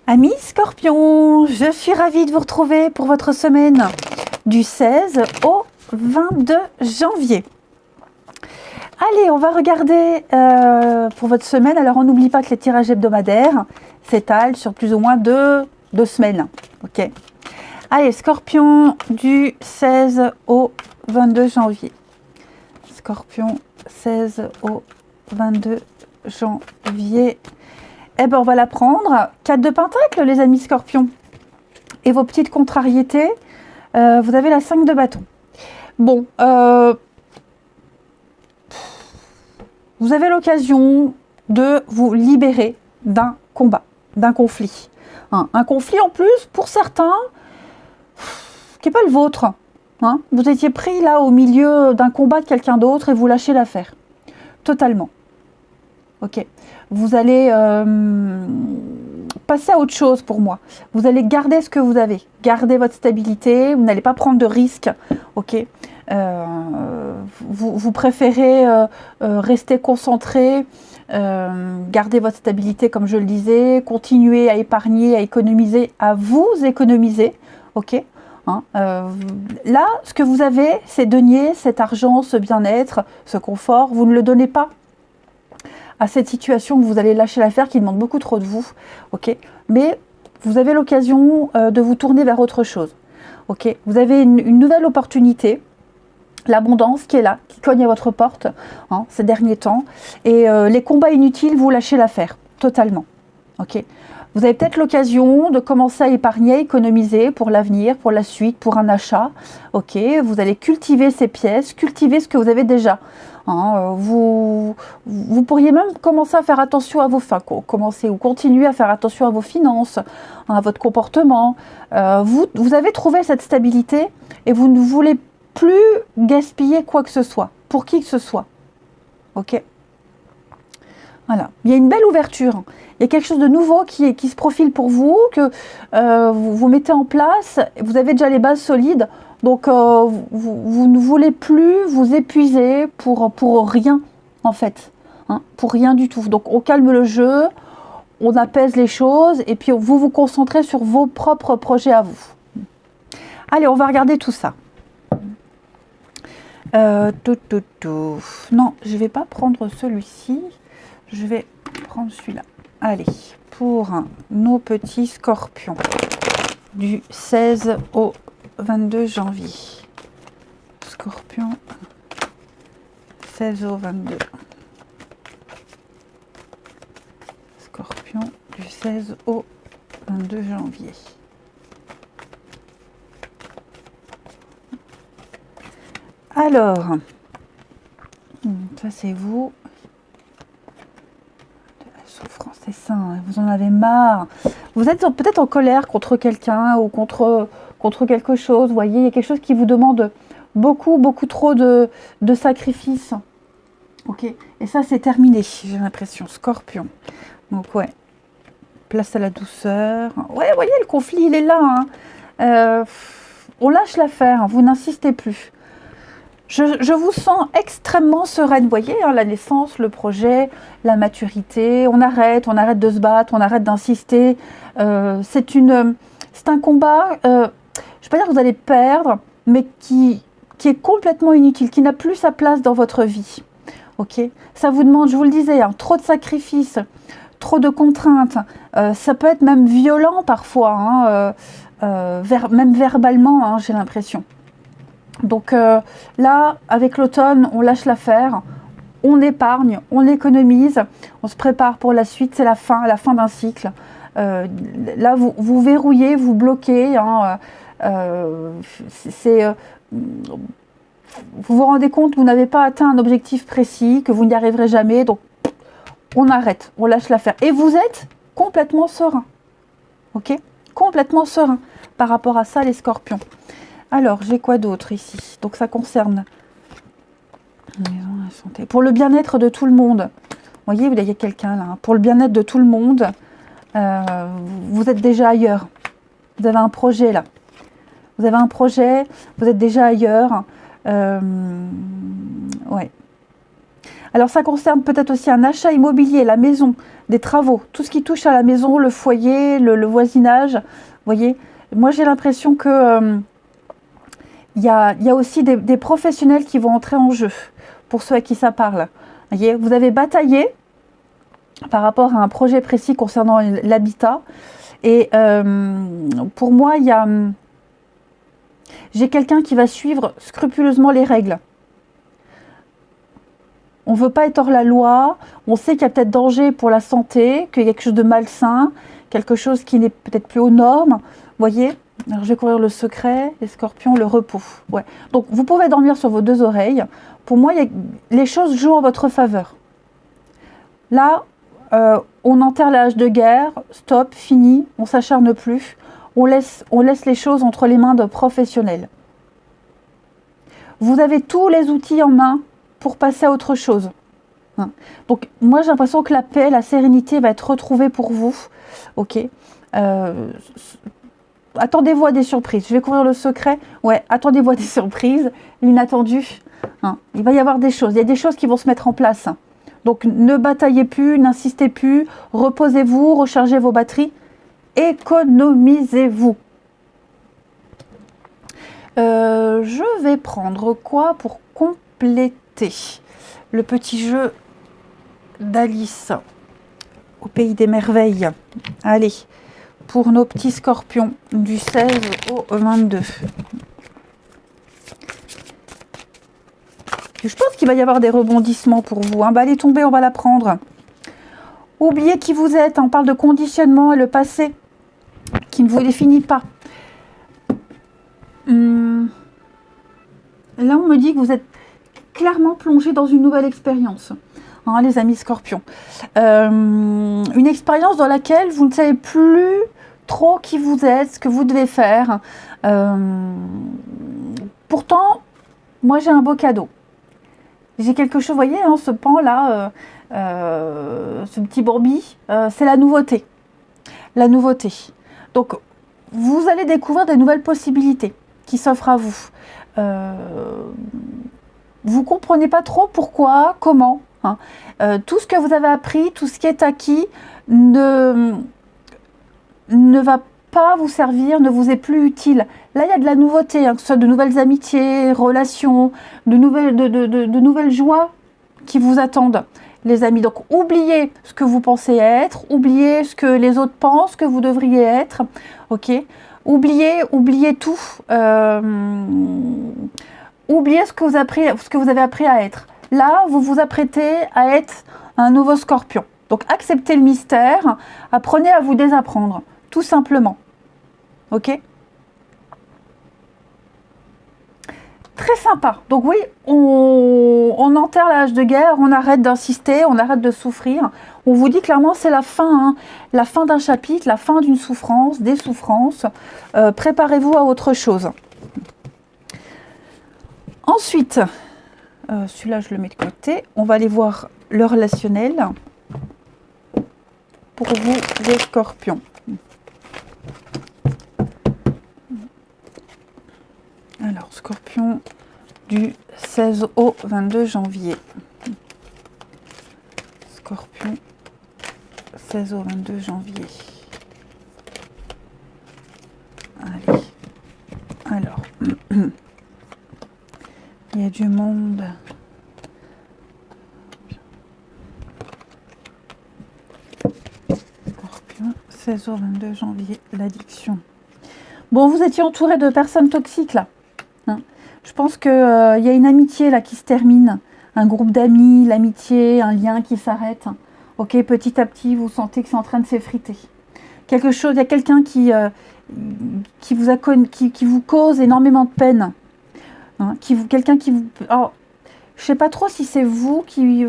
Amis Scorpion, je suis ravie de vous retrouver pour votre semaine du 16 au 22 janvier. Allez, on va regarder pour votre semaine. Alors, on n'oublie pas que les tirages hebdomadaires s'étalent sur plus ou moins deux semaines. Ok. Allez, Scorpion du 16 au 22 janvier. Scorpion, 16 au 22 janvier. Eh bien, on va la prendre. 4 de Pentacle, les amis Scorpions. Et vos petites contrariétés, vous avez la 5 de bâton. Bon, vous avez l'occasion de vous libérer d'un combat, d'un conflit. Un conflit en plus, pour certains, qui n'est pas le vôtre. Hein. Vous étiez pris là au milieu d'un combat de quelqu'un d'autre et vous lâchez l'affaire. Totalement. Ok. Vous allez passer à autre chose pour moi. Vous allez garder ce que vous avez. Garder votre stabilité. Vous n'allez pas prendre de risques. Ok. Vous préférez rester concentré. Garder votre stabilité comme je le disais. Continuer à épargner, à économiser. À vous économiser. Ok. Hein, là, ce que vous avez, ces deniers, cet argent, ce bien-être, ce confort, vous ne le donnez pas à cette situation que vous allez lâcher l'affaire qui demande beaucoup trop de vous, ok. Mais vous avez l'occasion de vous tourner vers autre chose, ok. Vous avez une nouvelle opportunité, l'abondance qui est là, qui cogne à votre porte hein, ces derniers temps, et les combats inutiles, vous lâchez l'affaire, totalement, ok. Vous avez peut-être l'occasion de commencer à épargner, à économiser pour l'avenir, pour la suite, pour un achat, ok. Vous allez cultiver ces pièces, cultiver ce que vous avez déjà. Hein, vous pourriez même commencer à faire attention à vos fins, commencer ou continuer à faire attention à vos finances, à votre comportement. Vous avez trouvé cette stabilité et vous ne voulez plus gaspiller quoi que ce soit, pour qui que ce soit. Ok. Voilà. Il y a une belle ouverture. Il y a quelque chose de nouveau qui se profile pour vous, que vous mettez en place. Vous avez déjà les bases solides. Donc, vous ne voulez plus vous épuiser pour rien, en fait. Hein, pour rien du tout. Donc, on calme le jeu, on apaise les choses, et puis vous vous concentrez sur vos propres projets à vous. Allez, on va regarder tout ça. Non, je ne vais pas prendre celui-ci. Je vais prendre celui-là. Allez, pour nos petits scorpions, du 16 au 22 janvier. Scorpion, 16 au 22. Scorpion, du 16 au 22 janvier. Alors, ça c'est vous. De la souffrance, c'est ça, hein, vous en avez marre. Vous êtes peut-être en colère contre quelqu'un ou contre quelque chose, vous voyez, il y a quelque chose qui vous demande beaucoup trop de sacrifices. Ok, et ça c'est terminé, j'ai l'impression, Scorpion. Donc ouais, place à la douceur. Ouais, vous voyez, le conflit, il est là. Hein. On lâche l'affaire, hein, vous n'insistez plus. Je vous sens extrêmement sereine, vous voyez, hein, la naissance, le projet, la maturité. On arrête de se battre, on arrête d'insister. C'est un combat... je ne vais pas dire que vous allez perdre, mais qui est complètement inutile, qui n'a plus sa place dans votre vie. Ok, ça vous demande, je vous le disais, hein, trop de sacrifices, trop de contraintes. Ça peut être même violent parfois, hein, même verbalement, hein, j'ai l'impression. Donc là, avec l'automne, on lâche l'affaire, on épargne, on économise, on se prépare pour la suite, c'est la fin d'un cycle. Là, vous verrouillez, vous bloquez, hein, vous vous rendez compte que vous n'avez pas atteint un objectif précis, que vous n'y arriverez jamais, donc on arrête, on lâche l'affaire. Et vous êtes complètement serein, ok? Complètement serein par rapport à ça, les scorpions. Alors, j'ai quoi d'autre ici? Donc, ça concerne la santé. Pour le bien-être de tout le monde. Vous voyez, il y a quelqu'un là. Hein. Pour le bien-être de tout le monde, vous êtes déjà ailleurs. Vous avez un projet là. Vous avez un projet, vous êtes déjà ailleurs. Ouais. Alors ça concerne peut-être aussi un achat immobilier, la maison, des travaux, tout ce qui touche à la maison, le foyer, le voisinage. Vous voyez, moi j'ai l'impression que il y a aussi des professionnels qui vont entrer en jeu, pour ceux à qui ça parle. Vous voyez, vous avez bataillé par rapport à un projet précis concernant l'habitat. Et pour moi, j'ai quelqu'un qui va suivre scrupuleusement les règles. On ne veut pas être hors la loi, on sait qu'il y a peut-être danger pour la santé, qu'il y a quelque chose de malsain, quelque chose qui n'est peut-être plus aux normes. Vous voyez? Alors je vais courir le secret, les scorpions, le repos. Ouais. Donc vous pouvez dormir sur vos deux oreilles. Pour moi, les choses jouent en votre faveur. Là, on enterre l'âge de guerre, stop, fini, on ne s'acharne plus. On laisse les choses entre les mains de professionnels. Vous avez tous les outils en main pour passer à autre chose. Donc moi j'ai l'impression que la paix, la sérénité va être retrouvée pour vous. Ok. Attendez-vous à des surprises. Je vais couvrir le secret. Ouais, attendez-vous à des surprises, l'inattendu. Il va y avoir des choses. Il y a des choses qui vont se mettre en place. Donc ne bataillez plus, n'insistez plus, reposez-vous, rechargez vos batteries, économisez-vous. Je vais prendre quoi pour compléter le petit jeu d'Alice au pays des merveilles. Allez, pour nos petits scorpions du 16 au 22. Je pense qu'il va y avoir des rebondissements pour vous. Bah, elle est tombée, on va la prendre. Oubliez qui vous êtes. On parle de conditionnement et le passé qui ne vous définit pas. Là, on me dit que vous êtes clairement plongé dans une nouvelle expérience. Les amis scorpions. Une expérience dans laquelle vous ne savez plus trop qui vous êtes, ce que vous devez faire. Pourtant, moi j'ai un beau cadeau. J'ai quelque chose, vous voyez, ce pan là, ce petit bourbi, c'est la nouveauté. La nouveauté. Donc, vous allez découvrir des nouvelles possibilités qui s'offrent à vous. Vous ne comprenez pas trop pourquoi, comment. Tout ce que vous avez appris, tout ce qui est acquis ne va pas vous servir, ne vous est plus utile. Là, il y a de la nouveauté, que ce soit de nouvelles amitiés, relations, de nouvelles joies qui vous attendent, les amis. Donc, oubliez ce que vous pensez être, oubliez ce que les autres pensent que vous devriez être, ok? Oubliez tout. Oubliez ce que vous avez appris à être. Là, vous vous apprêtez à être un nouveau scorpion. Donc, acceptez le mystère, apprenez à vous désapprendre, tout simplement. Ok? Très sympa. Donc oui, on enterre l'âge de guerre, on arrête d'insister, on arrête de souffrir. On vous dit clairement c'est la fin, la fin d'un chapitre, la fin d'une souffrance, des souffrances. Préparez-vous à autre chose. Ensuite, celui-là je le mets de côté. On va aller voir le relationnel pour vous les scorpions. Alors, scorpion du 16 au 22 janvier. Scorpion, 16 au 22 janvier. Allez. Alors, il y a du monde. Scorpion, 16 au 22 janvier, l'addiction. Bon, vous étiez entouré de personnes toxiques, là. Je pense qu'il y a une amitié là qui se termine, un groupe d'amis, l'amitié, un lien qui s'arrête. Ok, petit à petit, vous sentez que c'est en train de s'effriter. Quelque chose, il y a quelqu'un qui vous cause énormément de peine. Quelqu'un qui vous... Alors, je ne sais pas trop si c'est vous qui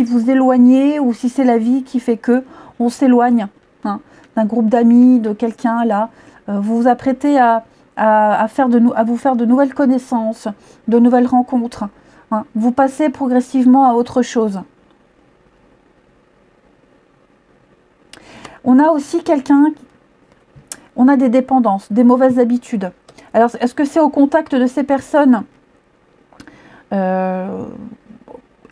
vous éloignez ou si c'est la vie qui fait que on s'éloigne d'un groupe d'amis, de quelqu'un là. Vous vous apprêtez à vous faire de nouvelles connaissances, de nouvelles rencontres. Vous passez progressivement à autre chose. On a aussi on a des dépendances, des mauvaises habitudes. Alors, est-ce que c'est au contact de ces personnes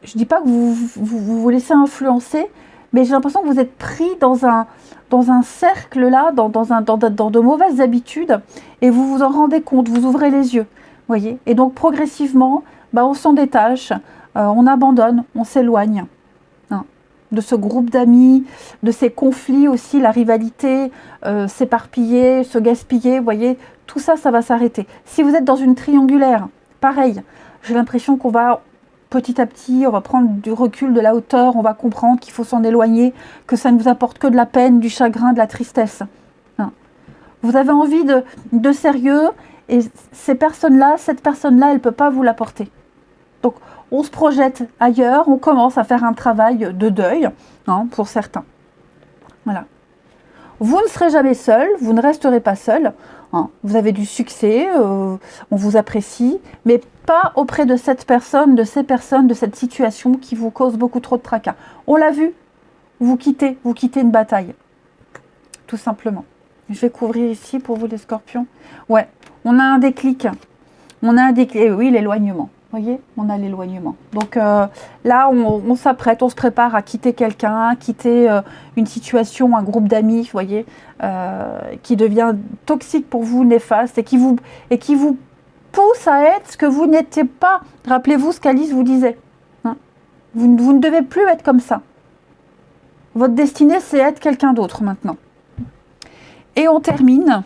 je dis pas que vous laissez influencer, mais j'ai l'impression que vous êtes pris dans un cercle là, dans de mauvaises habitudes, et vous vous en rendez compte, vous ouvrez les yeux, voyez. Et donc progressivement, bah, on s'en détache, on abandonne, on s'éloigne de ce groupe d'amis, de ces conflits aussi, la rivalité, s'éparpiller, se gaspiller, vous voyez, tout ça, ça va s'arrêter. Si vous êtes dans une triangulaire, pareil, j'ai l'impression qu'on va petit à petit, on va prendre du recul, de la hauteur, on va comprendre qu'il faut s'en éloigner, que ça ne vous apporte que de la peine, du chagrin, de la tristesse. Vous avez envie de sérieux, et cette personne-là, elle ne peut pas vous l'apporter. Donc, on se projette ailleurs, on commence à faire un travail de deuil, pour certains. Voilà. Vous ne serez jamais seul, vous ne resterez pas seul. Vous avez du succès, on vous apprécie, mais pas auprès de cette personne, de ces personnes, de cette situation qui vous cause beaucoup trop de tracas. On l'a vu, vous quittez une bataille, tout simplement. Je vais couvrir ici pour vous les scorpions. Ouais, on a un déclic. Oui, l'éloignement. Vous voyez, on a l'éloignement. Donc là, on s'apprête, on se prépare à quitter quelqu'un, quitter une situation, un groupe d'amis, vous voyez, qui devient toxique pour vous, néfaste, et qui vous pousse à être ce que vous n'étiez pas. Rappelez-vous ce qu'Alice vous disait. Vous ne devez plus être comme ça. Votre destinée, c'est être quelqu'un d'autre maintenant. Et on termine.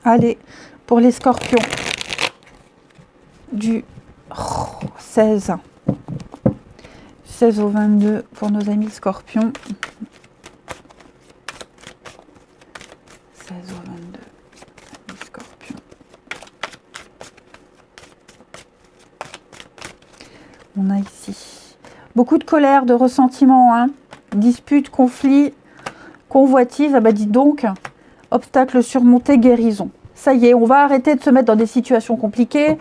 Allez, pour les scorpions. Du 16 au 22 pour nos amis scorpions. 16 au 22 scorpions. On a ici beaucoup de colère, de ressentiment, disputes, conflits, convoitises. Ah bah dites donc, obstacles surmontés, guérison. Ça y est, on va arrêter de se mettre dans des situations compliquées.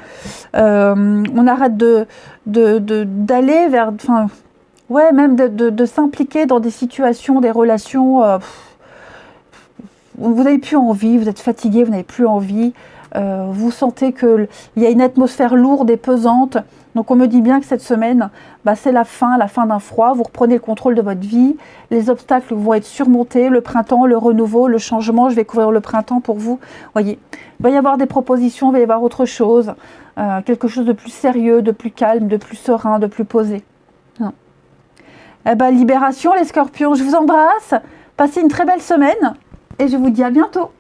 On arrête d'aller vers... Enfin, ouais, même de s'impliquer dans des situations, des relations... vous n'avez plus envie, vous êtes fatigué, vous n'avez plus envie. Vous sentez qu'il y a une atmosphère lourde et pesante. Donc on me dit bien que cette semaine, bah, c'est la fin d'un froid. Vous reprenez le contrôle de votre vie. Les obstacles vont être surmontés. Le printemps, le renouveau, le changement. Je vais couvrir le printemps pour vous. Voyez, il va y avoir des propositions, il va y avoir autre chose. Quelque chose de plus sérieux, de plus calme, de plus serein, de plus posé. Eh ben, libération les scorpions. Je vous embrasse. Passez une très belle semaine. Et je vous dis à bientôt.